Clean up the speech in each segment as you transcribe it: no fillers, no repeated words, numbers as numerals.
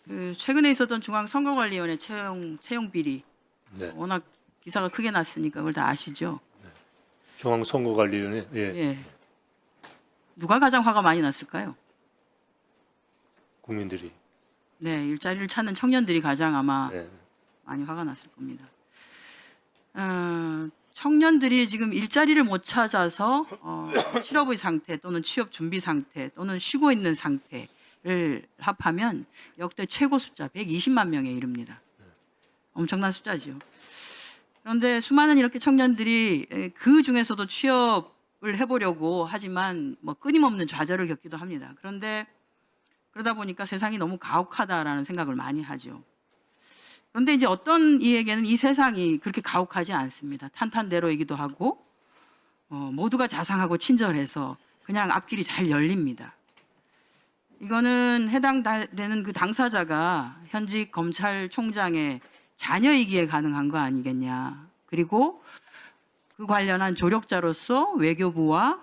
최근에 있었던 중앙선거관리위원회 채용 비리, 네. 워낙 기사가 크게 났으니까 그걸 다 아시죠? 중앙선거관리위원회. 예. 예. 누가 가장 화가 많이 났을까요? 국민들이. 네, 일자리를 찾는 청년들이 가장 아마 네. 많이 화가 났을 겁니다. 청년들이 지금 일자리를 못 찾아서 실업의 상태 또는 취업 준비 상태 또는 쉬고 있는 상태를 합하면 역대 최고 숫자 120만 명에 이릅니다. 엄청난 숫자지요. 그런데 수많은 이렇게 청년들이 그 중에서도 취업을 해보려고 하지만 뭐 끊임없는 좌절을 겪기도 합니다. 그런데 그러다 보니까 세상이 너무 가혹하다라는 생각을 많이 하죠. 그런데 이제 어떤 이에게는 이 세상이 그렇게 가혹하지 않습니다. 탄탄대로이기도 하고 모두가 자상하고 친절해서 그냥 앞길이 잘 열립니다. 이거는 해당되는 그 당사자가 현직 검찰총장의 자녀이기에 가능한 거 아니겠냐. 그리고 그 관련한 조력자로서 외교부와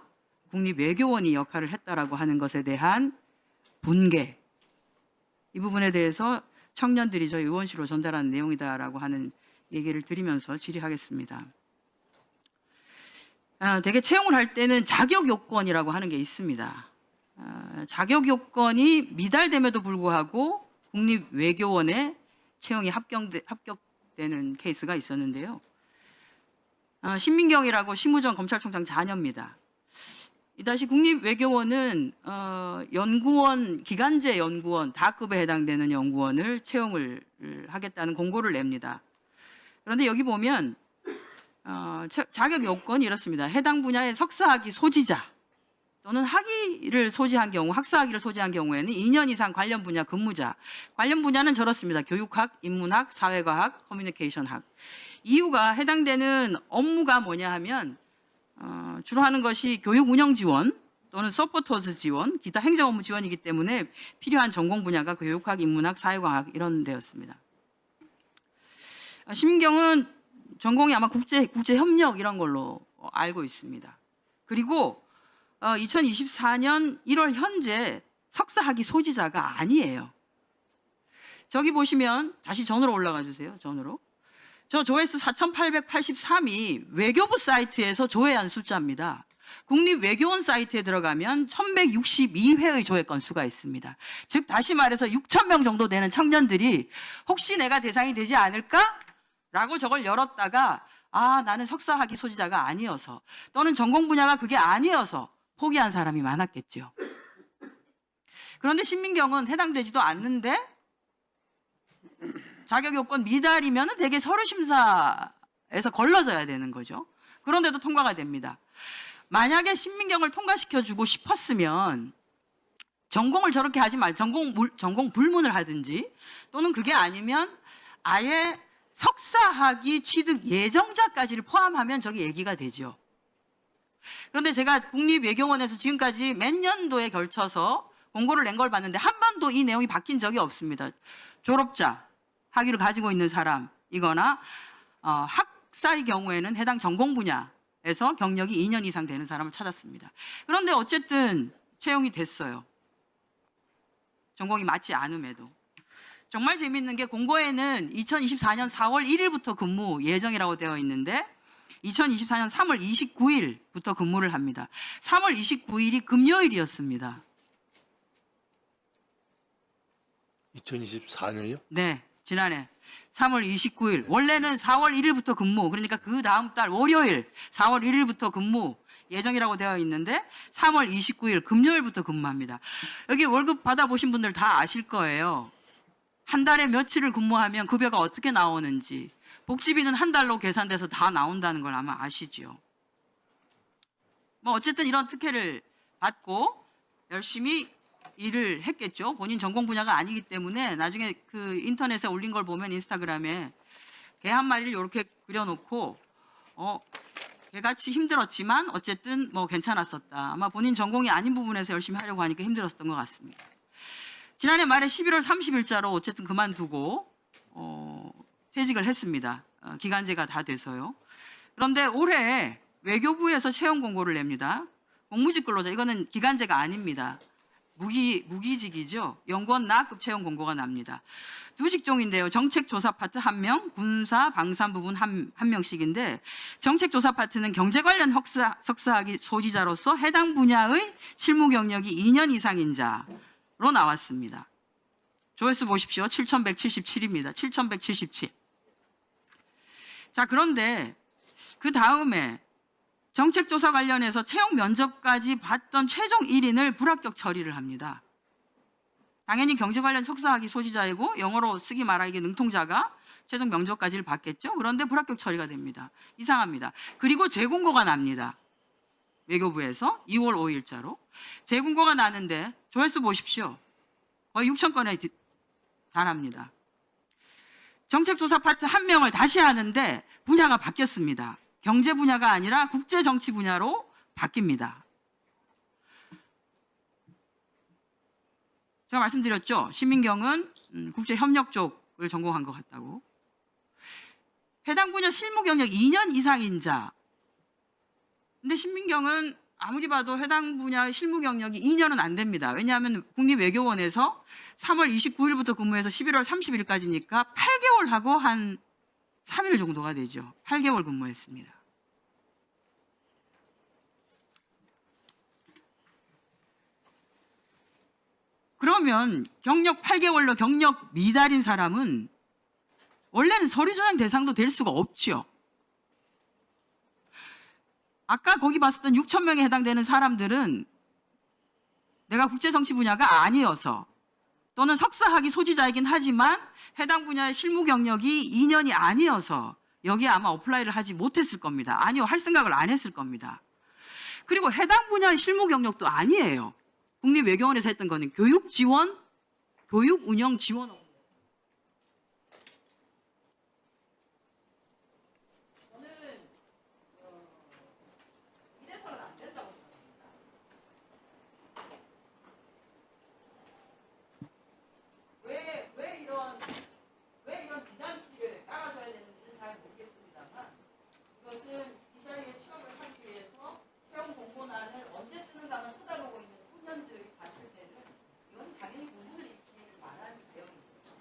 국립외교원이 역할을 했다라고 하는 것에 대한 분개, 이 부분에 대해서 청년들이 저희 의원실로 전달한 내용이다라고 하는 얘기를 드리면서 질의하겠습니다. 대개 채용을 할 때는 자격 요건이라고 하는 게 있습니다. 자격 요건이 미달됨에도 불구하고 국립외교원에 채용이 합격되는 케이스가 있었는데요. 신민경이라고 심우정 검찰총장 자녀입니다. 이다시 국립외교원은 연구원, 기간제 연구원, 다급에 해당되는 연구원을 채용을 하겠다는 공고를 냅니다. 그런데 여기 보면 자격 요건이 이렇습니다. 해당 분야의 석사학위 소지자 또는 학위를 소지한 경우, 학사학위를 소지한 경우에는 2년 이상 관련 분야 근무자. 관련 분야는 저렇습니다. 교육학, 인문학, 사회과학, 커뮤니케이션학. 이유가 해당되는 업무가 뭐냐 하면 주로 하는 것이 교육 운영 지원 또는 서포터즈 지원, 기타 행정 업무 지원이기 때문에 필요한 전공 분야가 교육학, 인문학, 사회과학 이런 데였습니다. 신민경은 전공이 아마 국제 협력 이런 걸로 알고 있습니다. 그리고 2024년 1월 현재 석사학위 소지자가 아니에요. 저기 보시면 다시 전으로 올라가 주세요. 전으로. 저 조회수 4,883이 외교부 사이트에서 조회한 숫자입니다. 국립외교원 사이트에 들어가면 1,162회의 조회 건수가 있습니다. 즉 다시 말해서 6,000명 정도 되는 청년들이 혹시 내가 대상이 되지 않을까? 라고 저걸 열었다가 나는 석사학위 소지자가 아니어서 또는 전공 분야가 그게 아니어서 포기한 사람이 많았겠죠. 그런데 신민경은 해당되지도 않는데 자격 요건 미달이면 대개 서류 심사에서 걸러져야 되는 거죠. 그런데도 통과가 됩니다. 만약에 신민경을 통과시켜주고 싶었으면 전공을 저렇게 하지 전공 불문을 하든지 또는 그게 아니면 아예 석사학위 취득 예정자까지를 포함하면 저기 얘기가 되죠. 그런데 제가 국립외교원에서 지금까지 몇 년도에 걸쳐서 공고를 낸 걸 봤는데 한 번도 이 내용이 바뀐 적이 없습니다. 졸업자, 학위를 가지고 있는 사람이거나 학사의 경우에는 해당 전공 분야에서 경력이 2년 이상 되는 사람을 찾았습니다. 그런데 어쨌든 채용이 됐어요. 전공이 맞지 않음에도. 정말 재밌는 게 공고에는 2024년 4월 1일부터 근무 예정이라고 되어 있는데 2024년 3월 29일부터 근무를 합니다. 3월 29일이 금요일이었습니다. 2024년이요? 네, 지난해 3월 29일. 원래는 4월 1일부터 근무, 그러니까 그 다음 달 월요일 4월 1일부터 근무 예정이라고 되어 있는데 3월 29일 금요일부터 근무합니다. 여기 월급 받아보신 분들 다 아실 거예요. 한 달에 며칠을 근무하면 급여가 어떻게 나오는지, 복지비는 한 달로 계산돼서 다 나온다는 걸 아마 아시죠. 뭐 어쨌든 이런 특혜를 받고 열심히 일을 했겠죠. 본인 전공 분야가 아니기 때문에 나중에 그 인터넷에 올린 걸 보면 인스타그램에 개 한 마리를 이렇게 그려놓고 개같이 힘들었지만 어쨌든 뭐 괜찮았었다. 아마 본인 전공이 아닌 부분에서 열심히 하려고 하니까 힘들었던 것 같습니다. 지난해 말에 11월 30일자로 어쨌든 그만두고 퇴직을 했습니다. 기간제가 다 돼서요. 그런데 올해 외교부에서 채용 공고를 냅니다. 공무직 근로자, 이거는 기간제가 아닙니다. 무기직이죠. 연구원 나급 채용 공고가 납니다. 두 직종인데요. 정책조사 파트 1명, 군사 방산부분 한 명씩인데 정책조사 파트는 경제 관련 석사학위 소지자로서 해당 분야의 실무 경력이 2년 이상인 자로 나왔습니다. 조회수 보십시오. 7,177입니다. 7,177. 자, 그런데 그 다음에 정책조사 관련해서 채용 면접까지 봤던 최종 1인을 불합격 처리를 합니다. 당연히 경제 관련 석사학위 소지자이고 영어로 쓰기 말하기 능통자가 최종 면접까지를 받겠죠. 그런데 불합격 처리가 됩니다. 이상합니다. 그리고 재공고가 납니다. 외교부에서 2월 5일자로. 재공고가 나는데 조회수 보십시오. 거의 6,000건에 달합니다. 정책조사 파트 1명을 다시 하는데 분야가 바뀌었습니다. 경제 분야가 아니라 국제정치 분야로 바뀝니다. 제가 말씀드렸죠. 신민경은 국제협력 쪽을 전공한 것 같다고. 해당 분야 실무 경력 2년 이상인 자. 근데 신민경은 아무리 봐도 해당 분야의 실무 경력이 2년은 안 됩니다. 왜냐하면 국립외교원에서 3월 29일부터 근무해서 11월 30일까지니까 8개월 하고 한 3일 정도가 되죠. 8개월 근무했습니다. 그러면 경력 8개월로 경력 미달인 사람은 원래는 서류 전형 대상도 될 수가 없죠. 아까 거기 봤었던 6,000명에 해당되는 사람들은 내가 국제정치 분야가 아니어서 또는 석사학위 소지자이긴 하지만 해당 분야의 실무 경력이 2년이 아니어서 여기에 아마 어플라이를 하지 못했을 겁니다. 아니요, 할 생각을 안 했을 겁니다. 그리고 해당 분야의 실무 경력도 아니에요. 국립외교원에서 했던 거는 교육 지원, 교육 운영 지원. 저는 이래서는 안 된다고 생각합니다. 왜 이런 비단키를 깔아줘야 되는지는 잘 모르겠습니다만 이것은 이 자리에 취업을 하기 위해서 채용 공고란을 언제 뜨는가만 쳐다보고 있는 청년들이 봤을 때는 이건 당연히 공부를 익히기를 말하는 내용입니다.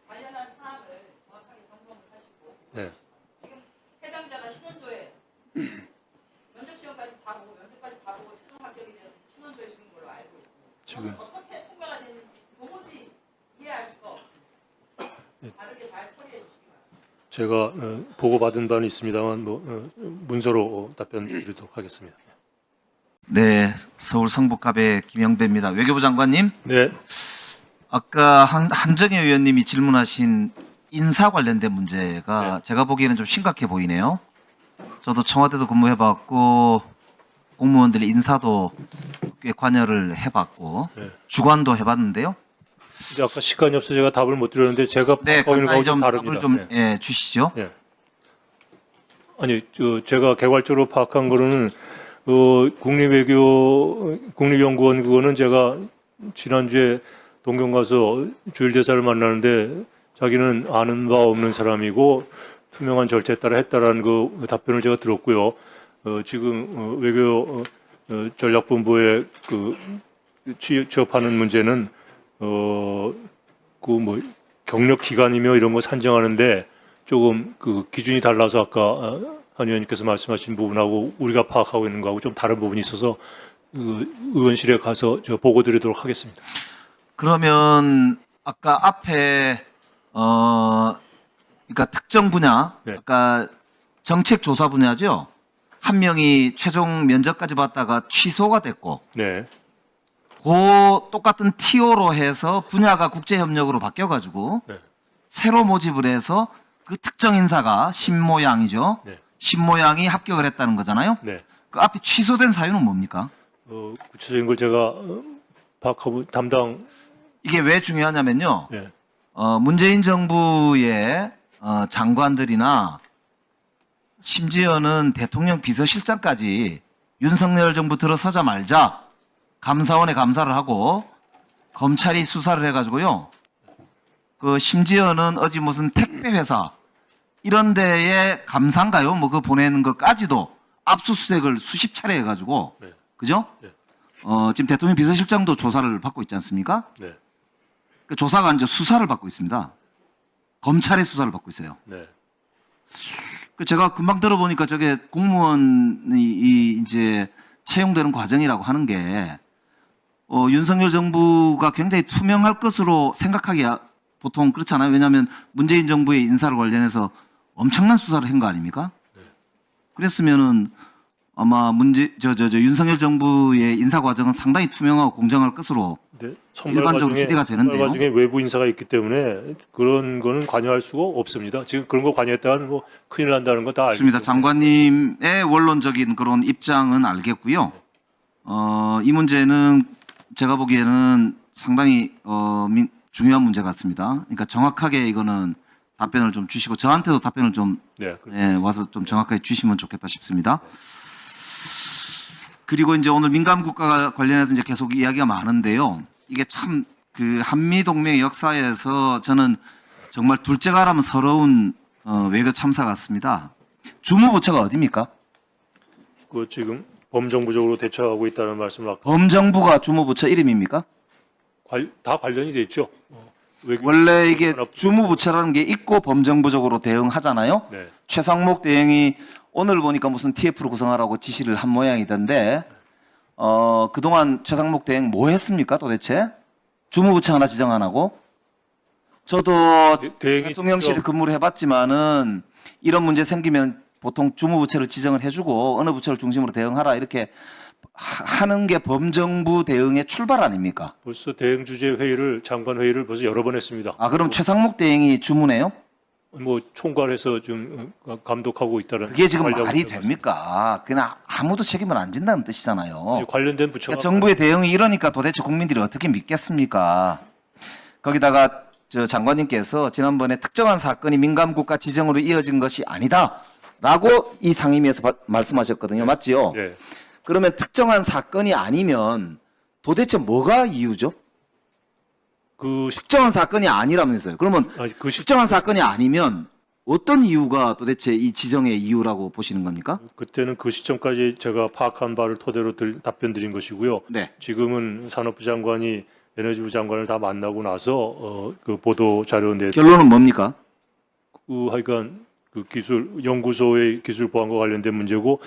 관련한 사항을 정확하게 점검을 하시고 네. 지금 해당자가 신원조회 면접시험까지 다 보고 면접까지 다 보고 최종 합격이 되어서 신원조회 중인 걸로 알고 있습니다. 지금 어떻게 통과가 됐는지 도무지 이해할 수가 없습니다. 다르게 잘 처리해 주시기 바랍니다. 제가 보고받은 바는 있습니다만 문서로 답변 드리도록 하겠습니다. 네, 서울 성북갑의 김영배입니다. 외교부 장관님, 네. 아까 한정혜 의원님이 질문하신 인사 관련된 문제가 네. 제가 보기에는 좀 심각해 보이네요. 저도 청와대도 근무해봤고 공무원들 인사도 꽤 관여를 해봤고 네. 주관도 해봤는데요. 이제 아까 시간이 없어 제가 답을 못 드렸는데 제가 네, 바꿔 있는 간단히 거하고 좀 다릅니다. 답을 좀 네. 주시죠. 네. 아니, 제가 개괄적으로 파악한 거로는 국립연구원 그거는 제가 지난주에 동경 가서 주일 대사를 만나는데 자기는 아는 바 없는 사람이고 투명한 절차에 따라 했다라는 그 답변을 제가 들었고요. 지금 외교 전략본부에 취업하는 문제는 경력 기간이며 이런 거 산정하는데 조금 그 기준이 달라서 아까 한 의원님께서 말씀하신 부분하고 우리가 파악하고 있는 거하고 좀 다른 부분이 있어서 의원실에 가서 저 보고 드리도록 하겠습니다. 그러면 아까 앞에 그러니까 특정 분야, 네. 아까 정책 조사 분야죠. 한 명이 최종 면접까지 봤다가 취소가 됐고, 네, 그 똑같은 TO로 해서 분야가 국제협력으로 바뀌어가지고 네. 새로 모집을 해서 그 특정 인사가 신모양이죠. 네. 신모양이 합격을 했다는 거잖아요. 네. 그 앞에 취소된 사유는 뭡니까? 구체적인 걸 제가 파악하고 담당. 이게 왜 중요하냐면요. 네. 문재인 정부의 장관들이나 심지어는 대통령 비서실장까지 윤석열 정부 들어서자마자 감사원에 감사를 하고 검찰이 수사를 해가지고요. 그 심지어는 어디 무슨 택배 회사 이런 데에 감사인가요? 뭐 그 보내는 것까지도 압수수색을 수십 차례 해가지고 네. 그죠? 네. 지금 대통령 비서실장도 조사를 받고 있지 않습니까? 네. 그 조사가 이제 수사를 받고 있습니다. 검찰의 수사를 받고 있어요. 네. 그 제가 금방 들어보니까 저게 공무원이 이제 채용되는 과정이라고 하는 게 윤석열 정부가 굉장히 투명할 것으로 생각하기 보통 그렇잖아요. 왜냐하면 문재인 정부의 인사를 관련해서 엄청난 수사를 한 거 아닙니까? 그랬으면은 아마 윤석열 정부의 인사 과정은 상당히 투명하고 공정할 것으로 네. 일반적으로 기대가 되는데요. 선발 과정에 외부 인사가 있기 때문에 그런 거는 관여할 수가 없습니다. 지금 그런 거 관여했다가는 뭐 큰일 난다는 거 다 알고 좋습니다. 있습니다. 장관님의 원론적인 그런 입장은 알겠고요. 이 문제는 제가 보기에는 상당히 중요한 문제 같습니다. 그러니까 정확하게 이거는 답변을 좀 주시고 저한테도 답변을 좀 네. 와서 좀 정확하게 주시면 좋겠다 싶습니다. 그리고 이제 오늘 민감 국가 관련해서 이제 계속 이야기가 많은데요. 이게 참 그 한미 동맹 역사에서 저는 정말 둘째가라면 서러운 외교 참사 같습니다. 주무부처가 어디입니까? 그 지금 범정부적으로 대처하고 있다는 말씀을 아까 범정부가 주무부처 이름입니까? 다 관련이 돼 있죠. 원래 이게 주무부처라는 게 있고 범정부적으로 대응하잖아요. 네. 최상목 대행이 오늘 보니까 무슨 TF를 구성하라고 지시를 한 모양이던데 그동안 최상목 대행 뭐 했습니까 도대체? 주무부처 하나 지정 안 하고? 저도 대행이 대통령실에 직접- 근무를 해봤지만은 이런 문제 생기면 보통 주무부처를 지정을 해주고 어느 부처를 중심으로 대응하라 이렇게 하는 게 범정부 대응의 출발 아닙니까? 벌써 대행 주재 회의를 장관 회의를 벌써 여러 번 했습니다. 아 그럼 최상목 대행이 주무네요? 뭐 총괄해서 좀 감독하고 있다는. 그게 지금 관리하고 말이 있다는 됩니까? 그냥 아무도 책임을 안 진다는 뜻이잖아요. 말씀. 관련된 부처가 그러니까 정부의 대응이 이러니까 도대체 국민들이 어떻게 믿겠습니까? 거기다가 저 장관님께서 지난번에 특정한 사건이 민감국가 지정으로 이어진 것이 아니다라고 이 상임위에서 말씀하셨거든요. 맞지요? 네. 그러면 특정한 사건이 아니면 도대체 뭐가 이유죠? 그 특정한 사건이 아니라면서요. 그러면 특정한 사건이 아니면 어떤 이유가 도대체 이 지정의 이유라고 보시는 겁니까? 그때는 그 시점까지 제가 파악한 바를 토대로 답변 드린 것이고요. 네. 지금은 산업부 장관이 에너지부 장관을 다 만나고 나서 그 보도 자료 내 결론은 뭡니까? 하여간 그 기술 연구소의 기술 보안과 관련된 문제고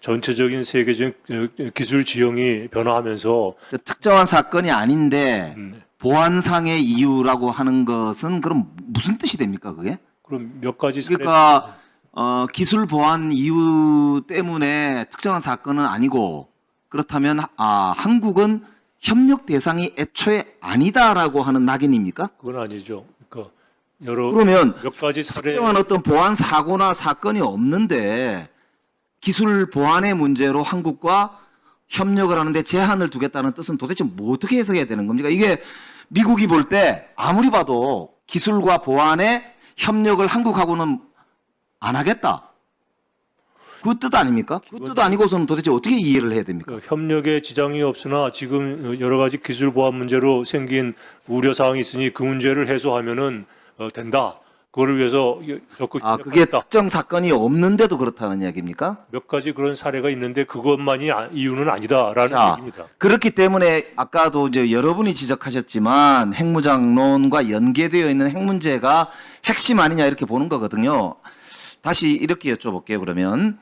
전체적인 세계적인 기술 지형이 변화하면서 그 특정한 사건이 아닌데 네. 보안상의 이유라고 하는 것은 그럼 무슨 뜻이 됩니까 그게? 그럼 몇 가지 사례 그러니까 기술 보안 이유 때문에 특정한 사건은 아니고 그렇다면 한국은 협력 대상이 애초에 아니다라고 하는 낙인입니까? 그건 아니죠. 그러니까 여러 그러면 몇 가지 사례 특정한 어떤 보안 사고나 사건이 없는데 기술 보안의 문제로 한국과 협력을 하는데 제한을 두겠다는 뜻은 도대체 뭐 어떻게 해석해야 되는 겁니까? 이게 미국이 볼 때 아무리 봐도 기술과 보안에 협력을 한국하고는 안 하겠다. 그 뜻 아닙니까? 그 뜻 아니고서는 도대체 어떻게 이해를 해야 됩니까? 그 협력에 지장이 없으나 지금 여러 가지 기술 보안 문제로 생긴 우려 사항이 있으니 그 문제를 해소하면은 된다. 그거를 위해서 적극 그게 협력하겠다. 특정 사건이 없는데도 그렇다는 이야기입니까? 몇 가지 그런 사례가 있는데 그것만이 이유는 아니다라는 자, 얘기입니다. 그렇기 때문에 아까도 이제 여러분이 지적하셨지만 핵무장론과 연계되어 있는 핵 문제가 핵심 아니냐 이렇게 보는 거거든요. 다시 이렇게 여쭤볼게요. 그러면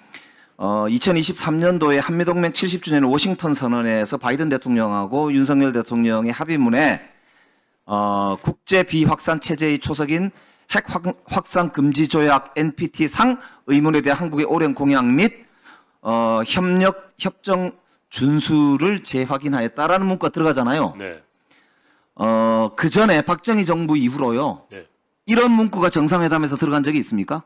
2023년도에 한미동맹 70주년 워싱턴 선언에서 바이든 대통령하고 윤석열 대통령의 합의문에 국제 비확산 체제의 초석인 핵 확산 금지 조약 NPT-상 의문에 대한 한국의 오랜 공약 및 협정 준수를 재확인하였다라는 문구가 들어가잖아요. 네. 그 전에 박정희 정부 이후로요. 네. 이런 문구가 정상회담에서 들어간 적이 있습니까?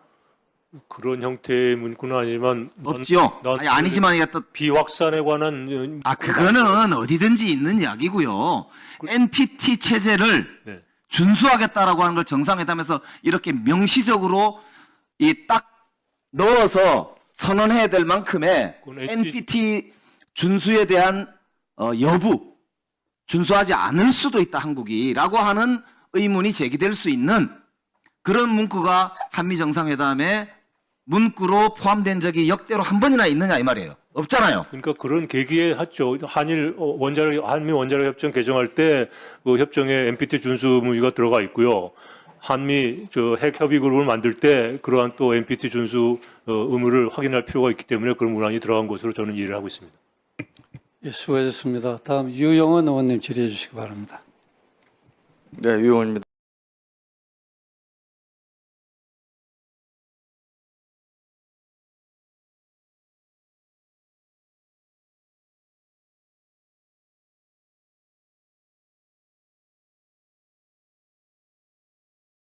그런 형태의 문구는 아니지만 없지요. 아니지만 이게 또 비확산에 관한 그거는 어디든지 있는 이야기고요. NPT 체제를 네. 준수하겠다라고 하는 걸 정상회담에서 이렇게 명시적으로 이 딱 넣어서 선언해야 될 만큼의 그건 NPT 준수에 대한 여부, 준수하지 않을 수도 있다 한국이라고 하는 의문이 제기될 수 있는 그런 문구가 한미 정상회담에 문구로 포함된 적이 역대로 한 번이나 있느냐 이 말이에요. 없잖아요. 그러니까 그런 계기에 했죠. 한미 원자력 협정 개정할 때 그 협정에 NPT 준수 의무가 들어가 있고요. 한미 핵 협의 그룹을 만들 때 그러한 또 NPT 준수 의무를 확인할 필요가 있기 때문에 그런 문안이 들어간 것으로 저는 이해를 하고 있습니다. 예, 수고하셨습니다. 다음 유영원 의원님 질의해 주시기 바랍니다. 네, 유영원입니다.